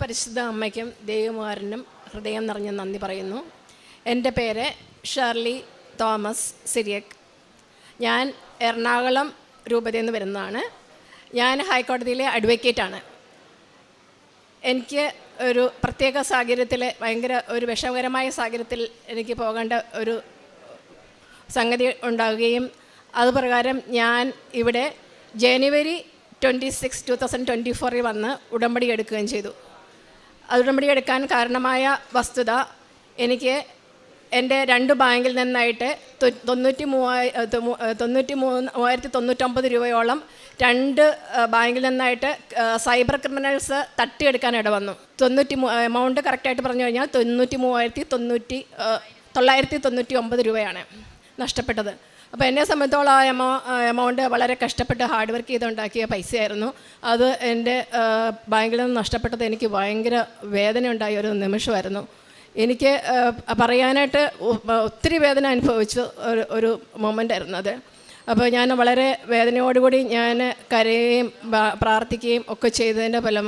പരിശുദ്ധ അമ്മയ്ക്കും ദൈവകുമാരനും ഹൃദയം നിറഞ്ഞ നന്ദി പറയുന്നു. എൻ്റെ പേര് ഷേർലി തോമസ് സിരിയക്. ഞാൻ എറണാകുളം രൂപതയിൽ നിന്ന് വരുന്നതാണ്. ഞാൻ ഹൈക്കോടതിയിലെ അഡ്വക്കേറ്റാണ്. എനിക്ക് ഒരു പ്രത്യേക സാഹചര്യത്തിൽ, ഭയങ്കര ഒരു വിഷമകരമായ സാഹചര്യത്തിൽ എനിക്ക് പോകേണ്ട ഒരു സംഗതി ഉണ്ടാവുകയും അതുപ്രകാരം ഞാൻ ഇവിടെ ജനുവരി 26, 2024 വന്ന് ഉടമ്പടി എടുക്കുകയും ചെയ്തു. ഉടമ്പടി എടുക്കാൻ കാരണമായ വസ്തുത, എനിക്ക് എൻ്റെ 2 ബാങ്കിൽ നിന്നായിട്ട് 93,099 രൂപയോളം 2 ബാങ്കിൽ നിന്നായിട്ട് സൈബർ ക്രിമിനൽസ് തട്ടിയെടുക്കാൻ ഇടവന്നു. എമൗണ്ട് കറക്റ്റായിട്ട് പറഞ്ഞു കഴിഞ്ഞാൽ 93,999 രൂപയാണ് നഷ്ടപ്പെട്ടത്. അപ്പോൾ എന്നെ സംബന്ധിച്ചോളം ആ എമൗണ്ട് വളരെ കഷ്ടപ്പെട്ട് ഹാർഡ് വർക്ക് ചെയ്തുണ്ടാക്കിയ പൈസയായിരുന്നു. അത് എൻ്റെ ബാങ്കിൽ നിന്ന് നഷ്ടപ്പെട്ടത് എനിക്ക് ഭയങ്കര വേദന ഉണ്ടായ ഒരു നിമിഷമായിരുന്നു. എനിക്ക് പറയാനായിട്ട് ഒത്തിരി വേദന അനുഭവിച്ച ഒരു മൊമെൻ്റായിരുന്നു അത്. അപ്പോൾ ഞാൻ വളരെ വേദനയോടുകൂടി ഞാൻ കരയുകയും പ്രാർത്ഥിക്കുകയും ഒക്കെ ചെയ്തതിൻ്റെ ഫലം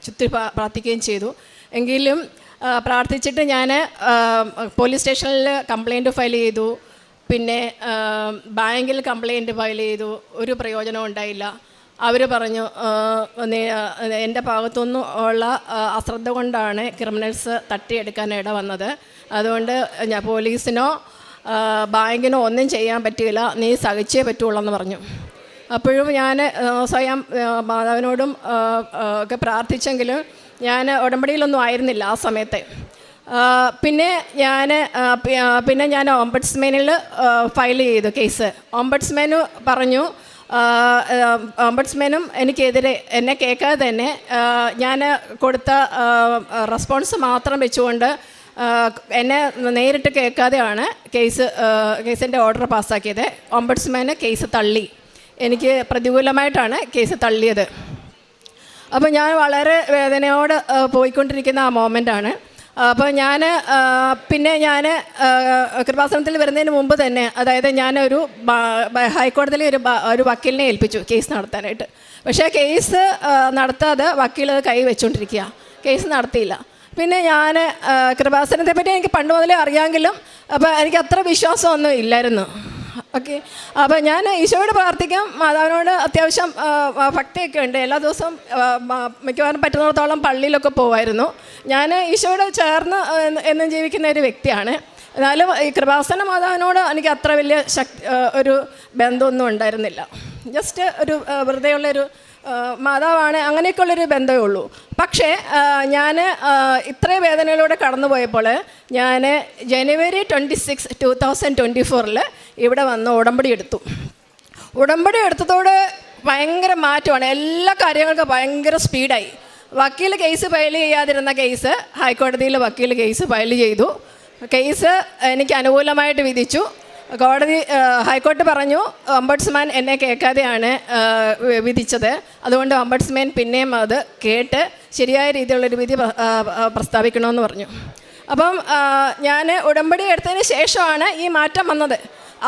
ചുറ്റി പ്രാർത്ഥിക്കുകയും ചെയ്തു. എങ്കിലും പ്രാർത്ഥിച്ചിട്ട് ഞാൻ പോലീസ് സ്റ്റേഷനിൽ കംപ്ലയിൻറ്റ് ഫയൽ ചെയ്തു. പിന്നെ ബാങ്കിൽ കംപ്ലയിൻറ്റ് ഫയൽ ചെയ്തു. ഒരു പ്രയോജനം ഉണ്ടായില്ല. അവർ പറഞ്ഞു എൻ്റെ ഭാഗത്തുനിന്നും ഉള്ള അശ്രദ്ധ കൊണ്ടാണ് ക്രിമിനൽസ് തട്ടിയെടുക്കാൻ ഇട വന്നത്. അതുകൊണ്ട് ഞാൻ പോലീസിനോ ബാങ്കിനോ ഒന്നും ചെയ്യാൻ പറ്റില്ല, നീ സഹിച്ചേ പറ്റുള്ളൂ എന്ന് പറഞ്ഞു. അപ്പോഴും ഞാൻ സ്വയം മാതാവിനോടും ഒക്കെ പ്രാർത്ഥിച്ചെങ്കിലും ഞാൻ ഉടമ്പടിയിലൊന്നും ആയിരുന്നില്ല ആ സമയത്ത്. പിന്നെ ഞാൻ ഓംബഡ്സ്മാനിൽ ഫയൽ ചെയ്തു കേസ്. ഓംബഡ്സ്മാന് പറഞ്ഞു, ഓംബഡ്സ്മാനും എനിക്കെതിരെ എന്നെ കേൾക്കാതെ തന്നെ ഞാൻ കൊടുത്ത റെസ്പോൺസ് മാത്രം വെച്ചുകൊണ്ട് എന്നെ നേരിട്ട് കേൾക്കാതെയാണ് കേസിൻ്റെ ഓർഡർ പാസ്സാക്കിയത്. ഓംബഡ്സ്മാന് കേസ് തള്ളി. എനിക്ക് പ്രതികൂലമായിട്ടാണ് കേസ് തള്ളിയത്. അപ്പോൾ ഞാൻ വളരെ വേദനയോട് പോയിക്കൊണ്ടിരിക്കുന്ന ആ മൊമെൻ്റാണ്. അപ്പോൾ ഞാൻ കൃപാസനത്തിൽ വരുന്നതിന് മുമ്പ് തന്നെ, അതായത് ഞാനൊരു ഹൈക്കോടതിയിൽ ഒരു വക്കീലിനെ ഏൽപ്പിച്ചു കേസ് നടത്താനായിട്ട്. പക്ഷേ കേസ് നടത്താതെ വക്കീൽ കൈ വെച്ചുകൊണ്ടിരിക്കുക, കേസ് നടത്തിയില്ല. പിന്നെ ഞാൻ കൃപാസനത്തെ പറ്റി എനിക്ക് പണ്ട് മുതലേ അറിയാമെങ്കിലും അപ്പോൾ എനിക്ക് അത്ര വിശ്വാസമൊന്നും ഇല്ലായിരുന്നു. ഓക്കെ. അപ്പോൾ ഞാൻ ഈശോയോട് പ്രാർത്ഥിക്കാം, മാതാവിനോട് അത്യാവശ്യം ഭക്തിയൊക്കെ ഉണ്ട്. എല്ലാ ദിവസവും മിക്കവാറും പറ്റുന്നിടത്തോളം പള്ളിയിലൊക്കെ പോകുമായിരുന്നു. ഞാൻ ഈശോയോട് ചേർന്ന് എന്നും ജീവിക്കുന്ന ഒരു വ്യക്തിയാണ്. എന്നാലും ഈ കൃപാസന മാതാവിനോട് എനിക്ക് അത്ര വലിയ ഒരു ബന്ധമൊന്നും ഉണ്ടായിരുന്നില്ല. ജസ്റ്റ് ഒരു വെറുതെ ഉള്ളൊരു മാതാവാണ്, അങ്ങനെയൊക്കെയുള്ളൊരു ബന്ധമേ ഉള്ളൂ. പക്ഷേ ഞാൻ ഇത്രയും വേദനയിലൂടെ കടന്നുപോയപ്പോൾ ഞാൻ ജനുവരി 26, 2024 ഇവിടെ വന്ന് ഉടമ്പടി എടുത്തു. ഉടമ്പടി എടുത്തതോടെ ഭയങ്കര മാറ്റമാണ്. എല്ലാ കാര്യങ്ങൾക്കും ഭയങ്കര സ്പീഡായി. വക്കീൽ കേസ് ഫയൽ ചെയ്യാതിരുന്ന കേസ് ഹൈക്കോടതിയിൽ വക്കീൽ കേസ് ഫയൽ ചെയ്തു. കേസ് എനിക്ക് അനുകൂലമായിട്ട് വിധിച്ചു. ഹൈക്കോടതി പറഞ്ഞു ഓംബഡ്സ്മാൻ എന്നെ കേൾക്കാതെയാണ് വിധിച്ചത്, അതുകൊണ്ട് ഓംബഡ്സ്മാൻ പിന്നെയും അത് കേട്ട് ശരിയായ രീതിയിലുള്ളൊരു വിധി പ്രസ്താവിക്കണമെന്ന് പറഞ്ഞു. അപ്പം ഞാൻ ഉടമ്പടി എടുത്തതിന് ശേഷമാണ് ഈ മാറ്റം വന്നത്.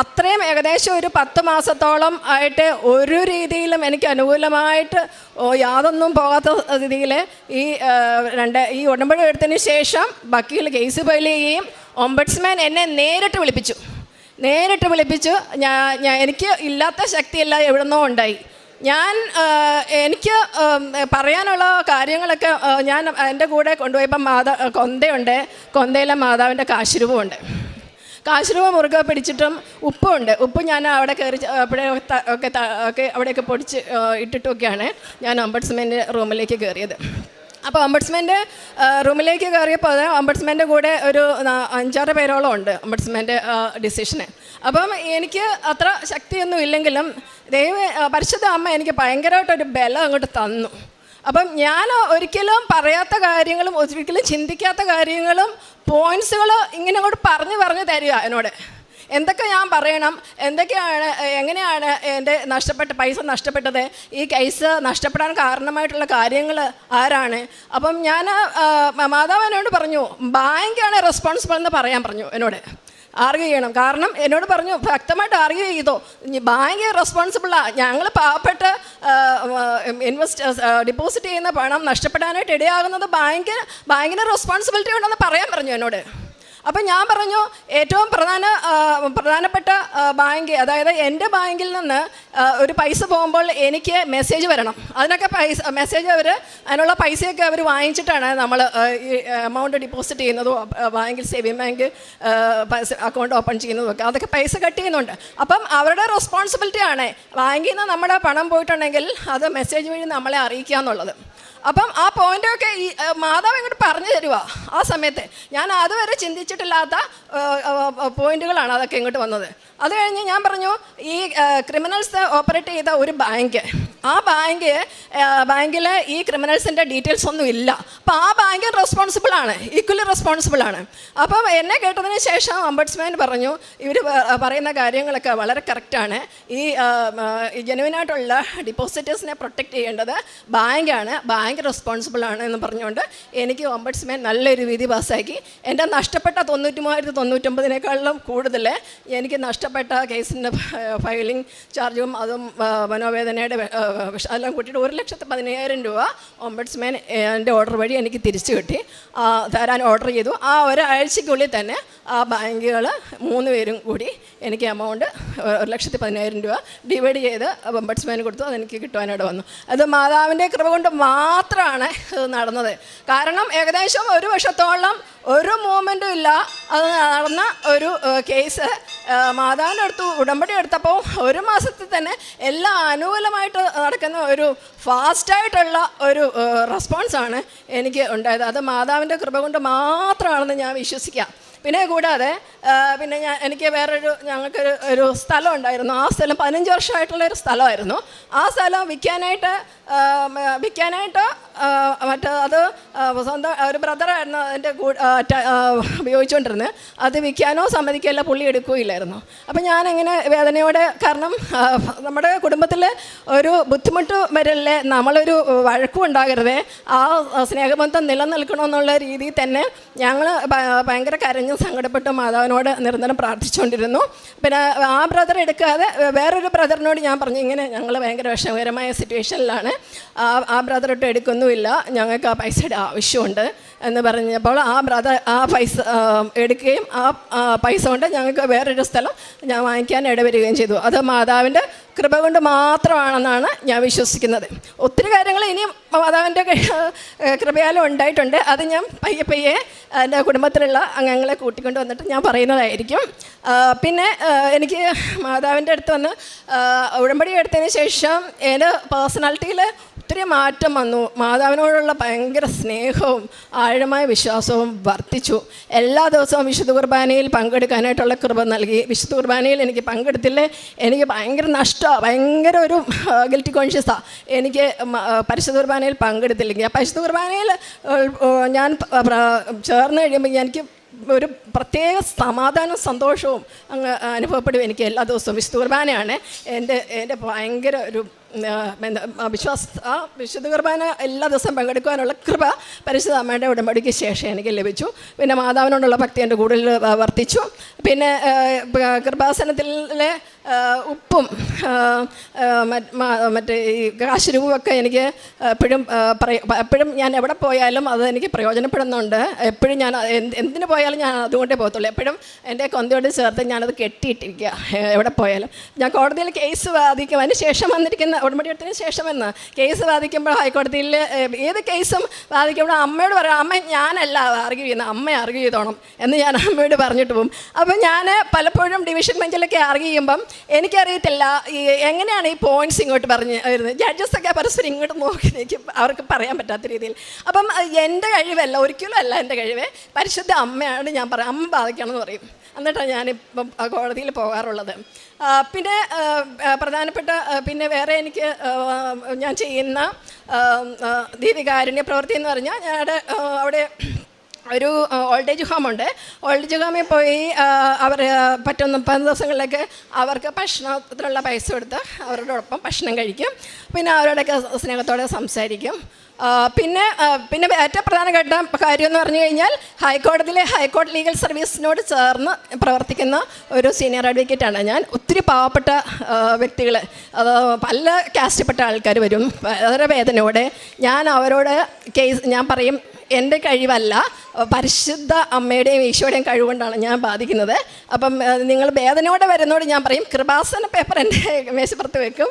അത്രയും ഏകദേശം ഒരു 10 മാസത്തോളം ആയിട്ട് ഒരു രീതിയിലും എനിക്ക് അനുകൂലമായിട്ട് യാതൊന്നും പോകാത്ത രീതിയിൽ ഈ ഉടമ്പടി എടുത്തതിന് ശേഷം വക്കീൽ കേസ് ഫയൽ ചെയ്യുകയും ഓംബഡ്സ്മാൻ എന്നെ നേരിട്ട് വിളിപ്പിച്ചു. എനിക്ക് ഇല്ലാത്ത ശക്തിയെല്ലാം എവിടുന്നോ ഉണ്ടായി. എനിക്ക് പറയാനുള്ള കാര്യങ്ങളൊക്കെ ഞാൻ എൻ്റെ കൂടെ കൊണ്ടുപോയപ്പം കൊന്തയിലെ മാതാവിൻ്റെ കാശുരൂപമുണ്ട്. കാശുരൂപ മുറുകെ പിടിച്ചിട്ടും ഉപ്പ് ഞാൻ അവിടെ കയറി അവിടെയൊക്കെ പൊടിച്ച് ഇട്ടിട്ടൊക്കെയാണ് ഞാൻ ഓംബഡ്സ്മാൻ്റെ റൂമിലേക്ക് കയറിയത്. അപ്പോൾ ഓംബഡ്സ്മാൻ്റെ റൂമിലേക്ക് കയറിയപ്പോൾ ഓംബഡ്സ്മാൻ്റെ കൂടെ ഒരു 5-6 പേരോളം ഉണ്ട് ഓംബഡ്സ്മാൻ്റെ ഡിസിഷന്. അപ്പം എനിക്ക് അത്ര ശക്തിയൊന്നും ഇല്ലെങ്കിലും പരിശുദ്ധ അമ്മ എനിക്ക് ഭയങ്കരമായിട്ടൊരു ബലം അങ്ങോട്ട് തന്നു. അപ്പം ഞാൻ ഒരിക്കലും പറയാത്ത കാര്യങ്ങളും ഒരിക്കലും ചിന്തിക്കാത്ത കാര്യങ്ങളും പോയിൻറ്റ്സുകൾ ഇങ്ങനെ അങ്ങോട്ട് പറഞ്ഞു തരിക എന്നോട്. എന്തൊക്കെ ഞാൻ പറയണം, എങ്ങനെയാണ് എൻ്റെ പൈസ നഷ്ടപ്പെട്ടത്, ഈ കേസ് നഷ്ടപ്പെടാൻ കാരണമായിട്ടുള്ള കാര്യങ്ങൾ ആരാണ്. അപ്പം ഞാൻ മാതാവിനോട് പറഞ്ഞു, ബാങ്കാണ് റെസ്പോൺസിബിൾ എന്ന് പറയാൻ പറഞ്ഞു എന്നോട്. ആർഗ്യൂ ചെയ്യണം. കാരണം എന്നോട് പറഞ്ഞു വ്യക്തമായിട്ട് ആർഗ്യൂ ചെയ്തോ, ബാങ്ക് റെസ്പോൺസിബിളാണ്. ഞങ്ങൾ പാവപ്പെട്ട ഡിപ്പോസിറ്റ് ചെയ്യുന്ന പണം നഷ്ടപ്പെടാനായിട്ട് ഇടയാകുന്നത് ബാങ്കിന് റെസ്പോൺസിബിലിറ്റി ഉണ്ടെന്ന് പറയാൻ പറഞ്ഞു എന്നോട്. അപ്പം ഞാൻ പറഞ്ഞു ഏറ്റവും പ്രധാനപ്പെട്ട ബാങ്ക്, അതായത് എൻ്റെ ബാങ്കിൽ നിന്ന് ഒരു പൈസ പോകുമ്പോൾ എനിക്ക് മെസ്സേജ് വരണം. അതിനൊക്കെ മെസ്സേജ് അതിനുള്ള പൈസയൊക്കെ അവർ വാങ്ങിച്ചിട്ടാണ് നമ്മൾ ഈ എമൗണ്ട് ഡിപ്പോസിറ്റ് ചെയ്യുന്നതും ബാങ്കിൽ സേവിങ് ബാങ്ക് അക്കൗണ്ട് ഓപ്പൺ ചെയ്യുന്നതും ഒക്കെ. അതൊക്കെ പൈസ കട്ട് ചെയ്യുന്നുണ്ട്. അപ്പം അവരുടെ റെസ്പോൺസിബിലിറ്റിയാണ് ബാങ്കിൽ നിന്ന് നമ്മുടെ പണം പോയിട്ടുണ്ടെങ്കിൽ അത് മെസ്സേജ് വഴി നമ്മളെ അറിയിക്കുക എന്നുള്ളത്. അപ്പം ആ പോയിൻ്റൊക്കെ ഈ മാതാവ് ഇങ്ങോട്ട് പറഞ്ഞു തരുക. ആ സമയത്ത് ഞാൻ അതുവരെ ചിന്തിച്ചിട്ടില്ലാത്ത പോയിന്റുകളാണ് അതൊക്കെ ഇങ്ങോട്ട് വന്നത്. അത് കഴിഞ്ഞ് ഞാൻ പറഞ്ഞു ഈ ക്രിമിനൽസ് ഓപ്പറേറ്റ് ചെയ്ത ഒരു ബാങ്ക്, ആ ബാങ്കിൽ ഈ ക്രിമിനൽസിൻ്റെ ഡീറ്റെയിൽസ് ഒന്നും ഇല്ല. അപ്പോൾ ആ ബാങ്ക് റെസ്പോൺസിബിളാണ്, ഈക്വലി റെസ്പോൺസിബിളാണ്. അപ്പം എന്നെ കേട്ടതിന് ശേഷം ഓംബഡ്സ്മാൻ പറഞ്ഞു ഇവർ പറയുന്ന കാര്യങ്ങളൊക്കെ വളരെ കറക്റ്റാണ്. ഈ ജെനുവിനായിട്ടുള്ള ഡിപ്പോസിറ്റേഴ്സിനെ പ്രൊട്ടക്റ്റ് ചെയ്യേണ്ടത് ബാങ്കാണ്, ബാങ്ക് റെസ്പോൺസിബിളാണ് എന്ന് പറഞ്ഞുകൊണ്ട് എനിക്ക് ഓംബഡ്സ്മാൻ നല്ലൊരു വിധി പാസ്സാക്കി. എൻ്റെ നഷ്ടപ്പെട്ട 93,099 കൂടുതൽ എനിക്ക് നഷ്ടപ്പെട്ട കേസിൻ്റെ ഫയലിംഗ് ചാർജും അതും മനോവേദനയുടെ എല്ലാം കൂട്ടിയിട്ട് 1,15,000 രൂപ ഓംബഡ്സ്മാൻ എൻ്റെ ഓർഡർ വഴി എനിക്ക് തിരിച്ചു കിട്ടി, തരാൻ ഓർഡർ ചെയ്തു. ആ ഒരാഴ്ചയ്ക്കുള്ളിൽ തന്നെ ആ ബാങ്കുകൾ 3 പേരും കൂടി എനിക്ക് എമൗണ്ട് 1,15,000 രൂപ ഡിവൈഡ് ചെയ്ത് ഓംബഡ്സ്മാന് കൊടുത്തു. അതെനിക്ക് കിട്ടുവാനായിട്ട് വന്നു. അത് മാതാവിൻ്റെ കൃപ കൊണ്ട് മാത്രമാണ് ഇത് നടന്നത്. കാരണം ഏകദേശം 1 വർഷത്തോളം ഒരു മൂവ്മെൻറ്റും ഇല്ല. അത് നടന്ന ഒരു കേസ് മാതാവിൻ്റെ അടുത്ത് ഉടമ്പടി എടുത്തപ്പോൾ 1 മാസത്തിൽ തന്നെ എല്ലാം അനുകൂലമായിട്ട് നടക്കുന്ന ഒരു ഫാസ്റ്റായിട്ടുള്ള ഒരു റെസ്പോൺസാണ് എനിക്ക് ഉണ്ടായത്. അത് മാതാവിൻ്റെ കൃപ കൊണ്ട് മാത്രമാണെന്ന് ഞാൻ വിശ്വസിക്കാം. പിന്നെ കൂടാതെ എനിക്ക് ഞങ്ങൾക്കൊരു സ്ഥലം ഉണ്ടായിരുന്നു. ആ സ്ഥലം 15 വർഷമായിട്ടുള്ളൊരു സ്ഥലമായിരുന്നു. ആ സ്ഥലം വിൽക്കാനായിട്ട് അത് സ്വന്തം ഒരു ബ്രദറായിരുന്നു എൻ്റെ ഉപയോഗിച്ചുകൊണ്ടിരുന്നത്. അത് വിൽക്കാനോ സമ്മതിക്കുകയല്ല, പുള്ളി എടുക്കുകയില്ലായിരുന്നു. അപ്പം ഞാനിങ്ങനെ വേദനയോടെ, കാരണം നമ്മുടെ കുടുംബത്തിൽ ഒരു ബുദ്ധിമുട്ട് വരല്ലേ, നമ്മളൊരു വഴക്കും ഉണ്ടാകരുതേ, ആ സ്നേഹബന്ധം നിലനിൽക്കണമെന്നുള്ള രീതിയിൽ തന്നെ ഞങ്ങൾ ഭയങ്കര കരഞ്ഞു സങ്കടപ്പെട്ട് മാതാവിനോട് നിരന്തരം പ്രാർത്ഥിച്ചുകൊണ്ടിരുന്നു. പിന്നെ ആ ബ്രദർ എടുക്കാതെ വേറൊരു ബ്രദറിനോട് ഞാൻ പറഞ്ഞു ഇങ്ങനെ ഞങ്ങൾ ഭയങ്കര വിഷമകരമായ സിറ്റുവേഷനിലാണ്, ആ ബ്രദറിട്ട് എടുക്കുന്നുമില്ല, ഞങ്ങൾക്ക് ആ പൈസയുടെ ആവശ്യമുണ്ട് എന്ന് പറഞ്ഞപ്പോൾ ആ ബ്രദർ ആ പൈസ എടുക്കുകയും ആ പൈസ കൊണ്ട് ഞങ്ങൾക്ക് വേറൊരു സ്ഥലം ഞാൻ വാങ്ങിക്കാൻ ഇടവരികയും ചെയ്തു. അത് മാതാവിൻ്റെ കൃപ കൊണ്ട് മാത്രമാണെന്നാണ് ഞാൻ വിശ്വസിക്കുന്നത്. ഒത്തിരി കാര്യങ്ങൾ ഇനിയും മാതാവിൻ്റെ കൃപയാലും ഉണ്ടായിട്ടുണ്ട്. അത് ഞാൻ പയ്യെ എൻ്റെ കുടുംബത്തിലുള്ള അംഗങ്ങളെ കൂട്ടിക്കൊണ്ട് വന്നിട്ട് ഞാൻ പറയുന്നതായിരിക്കും. പിന്നെ എനിക്ക് മാതാവിൻ്റെ അടുത്ത് വന്ന് ഉടമ്പടി എടുത്തതിന് ശേഷം എൻ്റെ പേഴ്സണാലിറ്റിയിൽ ഒത്തിരി മാറ്റം വന്നു. മാതാവിനോടുള്ള ഭയങ്കര സ്നേഹവും ആഴമായ വിശ്വാസവും വർദ്ധിച്ചു. എല്ലാ ദിവസവും വിശുദ്ധ കുർബാനയിൽ പങ്കെടുക്കാനായിട്ടുള്ള കൃപ നൽകി. വിശുദ്ധ കുർബാനയിൽ എനിക്ക് പങ്കെടുത്തില്ലേ എനിക്ക് ഭയങ്കര നഷ്ടമാണ്, ഭയങ്കര ഒരു ഗിൽറ്റി കോൺഷ്യസാണ് എനിക്ക് പരിശുദ്ധ കുർബാനയിൽ പങ്കെടുത്തില്ലെങ്കിൽ. പരിശുദ്ധ കുർബാനയിൽ ഞാൻ ചേർന്ന് കഴിയുമ്പോൾ എനിക്ക് ഒരു പ്രത്യേക സമാധാനവും സന്തോഷവും അങ്ങ് അനുഭവപ്പെടും. എനിക്ക് എല്ലാ ദിവസവും വിശുദ്ധ കുർബാനയാണ് എൻ്റെ ഭയങ്കര ഒരു വിശുദ്ധ കുർബാന എല്ലാ ദിവസവും പങ്കെടുക്കുവാനുള്ള കൃപ പരിശുദ്ധ അമ്മയുടെ ഉടമ്പടിക്ക് ശേഷം എനിക്ക് ലഭിച്ചു. പിന്നെ മാതാവിനോടുള്ള ഭക്തി എൻ്റെ കൂടുതൽ വർദ്ധിച്ചു. പിന്നെ കൃപാസനത്തിലെ ഉപ്പും മറ്റേ ഈ കാശുരൂപമൊക്കെ എനിക്ക് എപ്പോഴും ഞാൻ എവിടെ പോയാലും അത് എനിക്ക് പ്രയോജനപ്പെടുന്നുണ്ട്. എപ്പോഴും ഞാൻ എന്തിനു പോയാലും ഞാൻ അതുകൊണ്ടേ പോകത്തുള്ളൂ. എപ്പോഴും എൻ്റെ കൊന്തയോട് ചേർത്ത് ഞാനത് കെട്ടിയിട്ടിരിക്കുക എവിടെ പോയാലും. ഞാൻ കോടതിയിൽ കേസ് വാദിക്കും, അതിന് ശേഷം വന്നിരിക്കുന്ന ഉടമ്പടി എടുത്തതിന് ശേഷം കേസ് വാദിക്കുമ്പോൾ ഹൈക്കോടതിയിൽ ഏത് കേസും വാദിക്കുമ്പോൾ അമ്മയോട് പറയാം, അമ്മ ഞാനല്ല ആർഗ്യൂ ചെയ്യുന്നത്, അമ്മ ആർഗ്യൂ ചെയ്തോണം എന്ന് ഞാൻ അമ്മയോട് പറഞ്ഞിട്ട് പോകും. അപ്പം ഞാൻ പലപ്പോഴും ഡിവിഷൻ ബെഞ്ചിലൊക്കെ ആർഗ്യൂ ചെയ്യുമ്പം എനിക്കറിയത്തില്ല എങ്ങനെയാണ് ഈ പോയിൻറ്റ്സ് ഇങ്ങോട്ട് പറഞ്ഞ് വരുന്നത്. ജഡ്ജസൊക്കെ പരസ്പരം ഇങ്ങോട്ട് നോക്കി നിൽക്കും, അവർക്ക് പറയാൻ പറ്റാത്ത രീതിയിൽ. അപ്പം എൻ്റെ കഴിവല്ല, ഒരിക്കലും അല്ല എൻ്റെ കഴിവ്, പരിശുദ്ധ അമ്മയാണ് ഞാൻ പറയാം, അമ്മ ബാധിക്കണമെന്ന് പറയും. എന്നിട്ടാണ് ഞാനിപ്പം കോടതിയിൽ പോകാറുള്ളത്. പിന്നെ പ്രധാനപ്പെട്ട പിന്നെ വേറെ എനിക്ക് ഞാൻ ചെയ്യുന്ന ദീപികാരുണ്യ പ്രവൃത്തി എന്ന് പറഞ്ഞാൽ അവിടെ ഒരു ഓൾഡ് ഏജ് ഹോമുണ്ട്. ഓൾഡ് ഏജ് ഹോമിൽ പോയി അവർ പറ്റുന്ന 30 ദിവസങ്ങളിലേക്ക് അവർക്ക് ഭക്ഷണത്തിനുള്ള പൈസ കൊടുത്ത് അവരോടൊപ്പം ഭക്ഷണം കഴിക്കും. പിന്നെ അവരോടൊക്കെ സ്നേഹത്തോടെ സംസാരിക്കും. പിന്നെ ഏറ്റവും പ്രധാനപ്പെട്ട കാര്യം എന്ന് പറഞ്ഞു കഴിഞ്ഞാൽ ഹൈക്കോടതിയിലെ ഹൈക്കോടതി ലീഗൽ സർവീസിനോട് ചേർന്ന് പ്രവർത്തിക്കുന്ന ഒരു സീനിയർ അഡ്വക്കേറ്റാണ് ഞാൻ. ഒത്തിരി പാവപ്പെട്ട വ്യക്തികൾ, പല കാസ്റ്റപ്പെട്ട ആൾക്കാർ വരും വളരെ വേദനയോടെ. ഞാൻ അവരോട് ഞാൻ പറയും, എൻ്റെ കഴിവല്ല, പരിശുദ്ധ അമ്മയുടെയും ഈശോയുടെയും കഴിവുകൊണ്ടാണ് ഞാൻ ബാധിക്കുന്നത്. അപ്പം നിങ്ങൾ വേദനയോടെ വരുന്നതോട് ഞാൻ പറയും, കൃപാസന പേപ്പർ എൻ്റെ മേശപ്പുറത്ത് വെക്കും.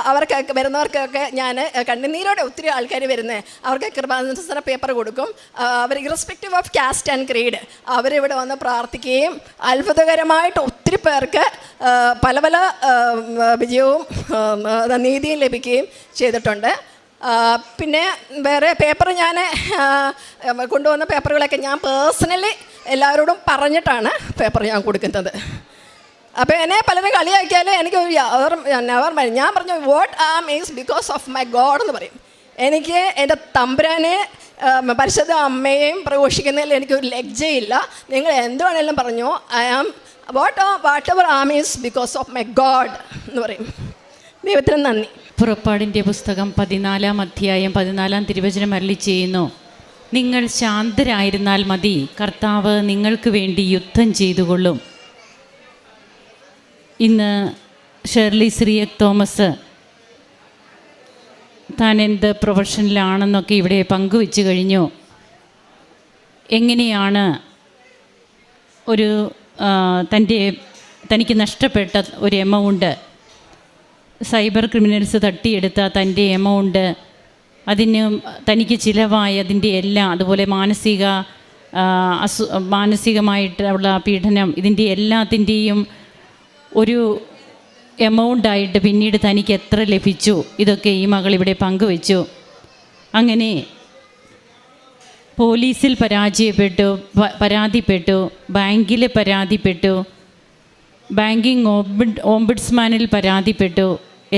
അവർക്കൊക്കെ വരുന്നവർക്കൊക്കെ ഞാൻ കണ്ണുനീരോടെ ഒത്തിരി ആൾക്കാർ വരുന്നത്, അവർക്ക് കൃപാസന പേപ്പർ കൊടുക്കും. അവർ irrespective of caste and creed അവരിവിടെ വന്ന് പ്രാർത്ഥിക്കുകയും അത്ഭുതകരമായിട്ട് ഒത്തിരി പേർക്ക് പല പല വിജയവും നീതിയും ലഭിക്കുകയും ചെയ്തിട്ടുണ്ട്. പിന്നെ വേറെ പേപ്പർ ഞാൻ കൊണ്ടുവന്ന പേപ്പറുകളൊക്കെ ഞാൻ പേഴ്സണലി എല്ലാവരോടും പറഞ്ഞിട്ടാണ് പേപ്പർ ഞാൻ കൊടുക്കുന്നത്. അപ്പോൾ എന്നെ പലരും കളിയാക്കിയാൽ എനിക്ക് ഞാൻ പറഞ്ഞു, what am is because of my God എന്ന് പറയും. എനിക്ക് എൻ്റെ തമ്പുരാനെ പരിശുദ്ധ അമ്മയെയും പ്രഘോഷിക്കുന്നതിൽ എനിക്കൊരു ലജ്ജയില്ല. നിങ്ങൾ എന്ത് വേണമെങ്കിലും പറഞ്ഞു, I am whatever am is because of my God എന്ന് പറയും. ദൈവത്തിന് നന്ദി. പുറപ്പാടിൻ്റെ പുസ്തകം 14-ാം അധ്യായം 14-ാം തിരുവചനം അരുളി ചെയ്യുന്നു, നിങ്ങൾ ശാന്തരായിരുന്നാൽ മതി, കർത്താവ് നിങ്ങൾക്ക് വേണ്ടി യുദ്ധം ചെയ്തുകൊള്ളും. ഇന്ന് ഷേർലി സിറിയക് തോമസ് താൻ എന്ത് പ്രൊഫഷനിലാണെന്നൊക്കെ ഇവിടെ പങ്കുവെച്ച് കഴിഞ്ഞു. എങ്ങനെയാണ് തനിക്ക് നഷ്ടപ്പെട്ട ഒരു എമൗണ്ട്, സൈബർ ക്രിമിനൽസ് തട്ടിയെടുത്ത തൻ്റെ എമൗണ്ട്, അതിന് തനിക്ക് ചിലവായതിൻ്റെ എല്ലാം, അതുപോലെ മാനസികമായിട്ടുള്ള പീഡനം, ഇതിൻ്റെ എല്ലാത്തിൻ്റെയും ഒരു എമൗണ്ടായിട്ട് പിന്നീട് തനിക്ക് എത്ര ലഭിച്ചു, ഇതൊക്കെ ഈ മകൾ ഇവിടെ പങ്കുവെച്ചു. അങ്ങനെ പോലീസിൽ പരാതിപ്പെട്ടു, ബാങ്കിൽ പരാതിപ്പെട്ടു, ബാങ്കിങ് ഓംബുഡ്സ്മാനിൽ പരാതിപ്പെട്ടു.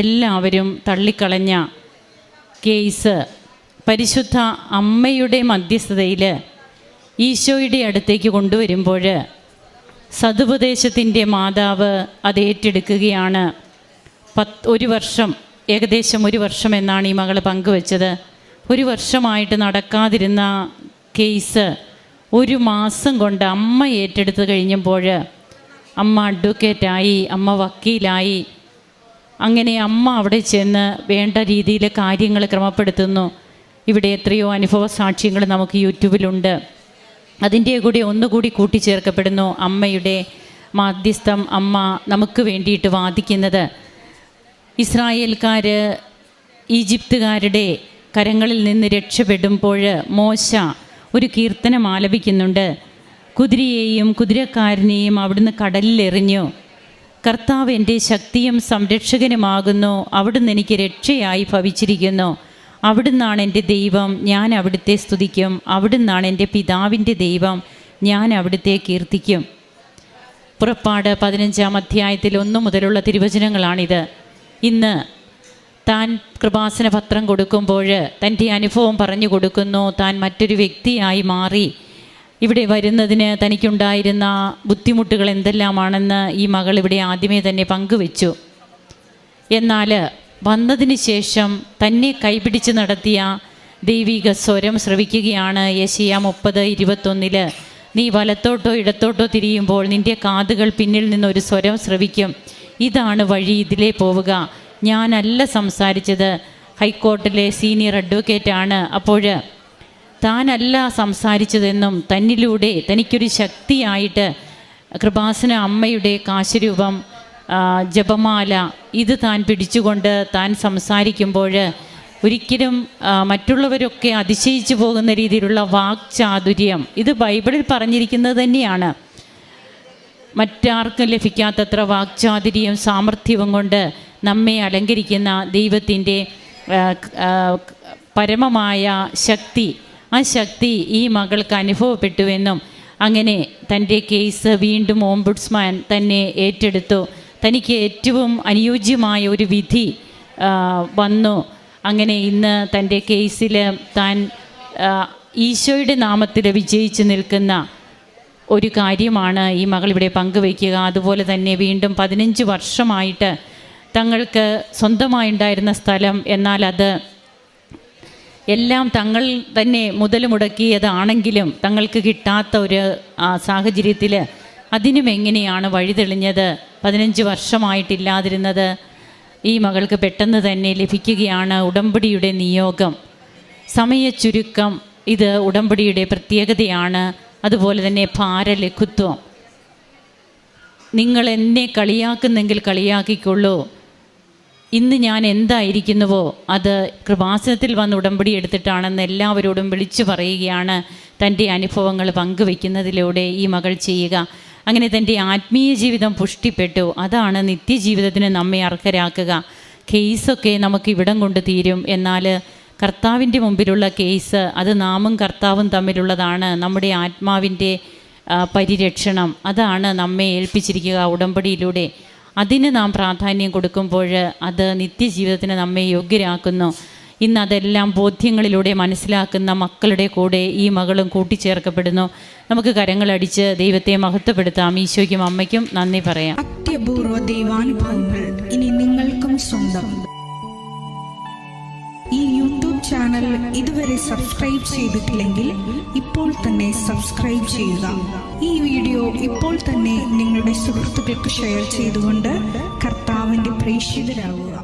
എല്ലാവരും തള്ളിക്കളഞ്ഞ കേസ് പരിശുദ്ധ അമ്മയുടെ മധ്യസ്ഥതയിൽ ഈശോയുടെ അടുത്തേക്ക് കൊണ്ടുവരുമ്പോൾ സതുപദേശത്തിൻ്റെ മാതാവ് അത് ഏറ്റെടുക്കുകയാണ്. ഏകദേശം ഒരു വർഷം എന്നാണ് ഈ മകൾ പങ്കുവച്ചത്. ഒരു വർഷമായിട്ട് നടക്കാതിരുന്ന കേസ് 1 മാസം കൊണ്ട് അമ്മ ഏറ്റെടുത്ത് കഴിഞ്ഞപ്പോൾ അമ്മ അഡ്വക്കേറ്റായി, അമ്മ വക്കീലായി. അങ്ങനെ അമ്മ അവിടെ ചെന്ന് വേണ്ട രീതിയിൽ കാര്യങ്ങൾ ക്രമപ്പെടുത്തുന്നു. ഇവിടെ എത്രയോ അനുഭവ സാക്ഷ്യങ്ങൾ നമുക്ക് യൂട്യൂബിലുണ്ട്. അതിൻ്റെ കൂടി ഒന്നുകൂടി കൂട്ടിച്ചേർക്കപ്പെടുന്നു അമ്മയുടെ മാധ്യസ്ഥം, അമ്മ നമുക്ക് വേണ്ടിയിട്ട് വാദിക്കുന്നത്. ഇസ്രായേൽക്കാർ ഈജിപ്തുകാരുടെ കരങ്ങളിൽ നിന്ന് രക്ഷപ്പെടുമ്പോൾ മോശ ഒരു കീർത്തനം ആലപിക്കുന്നുണ്ട്. കുതിരയെയും കുതിരക്കാരനെയും അവിടുന്ന് കടലിലെറിഞ്ഞു. കർത്താവ് എൻ്റെ ശക്തിയും സംരക്ഷകനുമാകുന്നു, അവിടുന്ന് എനിക്ക് രക്ഷയായി ഭവിച്ചിരിക്കുന്നു. അവിടുന്നാണ് എൻ്റെ ദൈവം, ഞാൻ അവിടുത്തെ സ്തുതിക്കും. അവിടുന്നാണ് എൻ്റെ പിതാവിൻ്റെ ദൈവം, ഞാൻ അവിടുത്തെ കീർത്തിക്കും. പുറപ്പാട് 15-ാം അധ്യായത്തിൽ 1 മുതലുള്ള തിരുവചനങ്ങളാണിത്. ഇന്ന് താൻ കൃപാസന പത്രം കൊടുക്കുമ്പോൾ തൻ്റെ അനുഭവം പറഞ്ഞു കൊടുക്കുന്നു. താൻ മറ്റൊരു വ്യക്തിയായി മാറി. ഇവിടെ വരുന്നതിന് തനിക്കുണ്ടായിരുന്ന ബുദ്ധിമുട്ടുകൾ എന്തെല്ലാമാണെന്ന് ഈ മകൾ ഇവിടെ ആദ്യമേ തന്നെ പങ്കുവെച്ചു. എന്നാൽ വന്നതിന് ശേഷം തന്നെ കൈപിടിച്ച് നടത്തിയ ദൈവിക സ്വരം ശ്രവിക്കുകയാണ്. യെശയ്യാ 30:21 നീ വലത്തോട്ടോ ഇടത്തോട്ടോ തിരിയുമ്പോൾ നിൻ്റെ കാതുകൾ പിന്നിൽ നിന്നൊരു സ്വരം ശ്രവിക്കും. ഇതാണ് വഴി, ഇതിലേ പോവുക. ഞാനല്ല സംസാരിച്ചത്, ഹൈക്കോർട്ടിലെ സീനിയർ അഡ്വക്കേറ്റാണ്. അപ്പോൾ താനല്ല സംസാരിച്ചതെന്നും തന്നിലൂടെ തനിക്കൊരു ശക്തിയായിട്ട് കൃപാസന അമ്മയുടെ കാശരൂപം, ജപമാല, ഇത് താൻ പിടിച്ചുകൊണ്ട് താൻ സംസാരിക്കുമ്പോൾ ഒരിക്കലും മറ്റുള്ളവരൊക്കെ അതിശയിച്ചു പോകുന്ന രീതിയിലുള്ള വാക്ചാതുര്യം, ഇത് ബൈബിളിൽ പറഞ്ഞിരിക്കുന്നത് തന്നെയാണ്. മറ്റാർക്കും ലഭിക്കാത്തത്ര വാക്ചാതുര്യം, സാമർഥ്യവും കൊണ്ട് നമ്മെ അലങ്കരിക്കുന്ന ദൈവത്തിൻ്റെ പരമമായ ശക്തി, ആ ശക്തി ഈ മകൾക്ക് അനുഭവപ്പെട്ടുവെന്നും അങ്ങനെ തൻ്റെ കേസ് വീണ്ടും ഓംബുഡ്സ്മാൻ തന്നെ ഏറ്റെടുത്തു. തനിക്ക് ഏറ്റവും അനുയോജ്യമായ ഒരു വിധി വന്നു. അങ്ങനെ ഇന്ന് തൻ്റെ കേസിൽ താൻ ഈശോയുടെ നാമത്തിൽ വിജയിച്ച് നിൽക്കുന്ന ഒരു കാര്യമാണ് ഈ മകൾ ഇവിടെ പങ്കുവയ്ക്കുക. അതുപോലെ തന്നെ വീണ്ടും 15 വർഷമായിട്ട് തങ്ങൾക്ക് സ്വന്തമായുണ്ടായിരുന്ന സ്ഥലം, എന്നാൽ അത് എല്ലാം തങ്ങൾ തന്നെ മുതൽ മുടക്കിയതാണെങ്കിലും തങ്ങൾക്ക് കിട്ടാത്ത ഒരു സാഹചര്യത്തിൽ അതിനും എങ്ങനെയാണ് വഴിതെളിഞ്ഞത്? 15 വർഷമായിട്ടില്ലാതിരുന്നത് ഈ മകൾക്ക് പെട്ടെന്ന് തന്നെ ലഭിക്കുകയാണ്. ഉടമ്പടിയുടെ നിയോഗം, സമയച്ചുരുക്കം, ഇത് ഉടമ്പടിയുടെ പ്രത്യേകതയാണ്. അതുപോലെ തന്നെ ഭാരലഘുത്വം. നിങ്ങൾ എന്നെ കളിയാക്കുന്നെങ്കിൽ കളിയാക്കിക്കൊള്ളൂ, ഇന്ന് ഞാൻ എന്തായിരിക്കുന്നുവോ അത് കൃപാസനത്തിൽ വന്ന് ഉടമ്പടി എടുത്തിട്ടാണെന്ന് എല്ലാവരോടും വിളിച്ചു പറയുകയാണ് തൻ്റെ അനുഭവങ്ങൾ പങ്കുവയ്ക്കുന്നതിലൂടെ ഈ മകൾ ചെയ്യുക. അങ്ങനെ തൻ്റെ ആത്മീയ ജീവിതം പുഷ്ടിപ്പെട്ടു. അതാണ് നിത്യജീവിതത്തിന് നമ്മെ അർഹരാക്കുക. കേസൊക്കെ നമുക്ക് ഇവിടം കൊണ്ട് തീരും. എന്നാൽ കർത്താവിൻ്റെ മുമ്പിലുള്ള കേസ് അത് നാമും കർത്താവും തമ്മിലുള്ളതാണ്. നമ്മുടെ ആത്മാവിൻ്റെ പരിരക്ഷണം അതാണ് നമ്മെ ഏൽപ്പിച്ചിരിക്കുക ഉടമ്പടിയിലൂടെ. അതിന് നാം പ്രാധാന്യം കൊടുക്കുമ്പോൾ അത് നിത്യജീവിതത്തിന് നമ്മെ യോഗ്യരാക്കുന്നു. ഇന്ന് അതെല്ലാം ബോധ്യങ്ങളിലൂടെ മനസ്സിലാക്കുന്ന മക്കളുടെ കൂടെ ഈ മകളും കൂട്ടിച്ചേർക്കപ്പെടുന്നു. നമുക്ക് കരങ്ങളടിച്ച് ദൈവത്തെ മഹത്വപ്പെടുത്താം. ഈശോയ്ക്കും അമ്മയ്ക്കും നന്ദി പറയാം. അത്യപൂർവ ദൈവാനുഭവങ്ങൾ ഇനി നിങ്ങൾക്കും സ്വന്തം. ഈ യൂട്യൂബ് ചാനൽ ഇതുവരെ സബ്സ്ക്രൈബ് ചെയ്തിട്ടില്ലെങ്കിൽ ഇപ്പോൾ തന്നെ സബ്സ്ക്രൈബ് ചെയ്യുക. ഈ വീഡിയോ ഇപ്പോൾ തന്നെ നിങ്ങളുടെ സുഹൃത്തുക്കൾക്ക് ഷെയർ ചെയ്തുകൊണ്ട് കർത്താവിൻ്റെ പ്രേക്ഷിതരാകുക.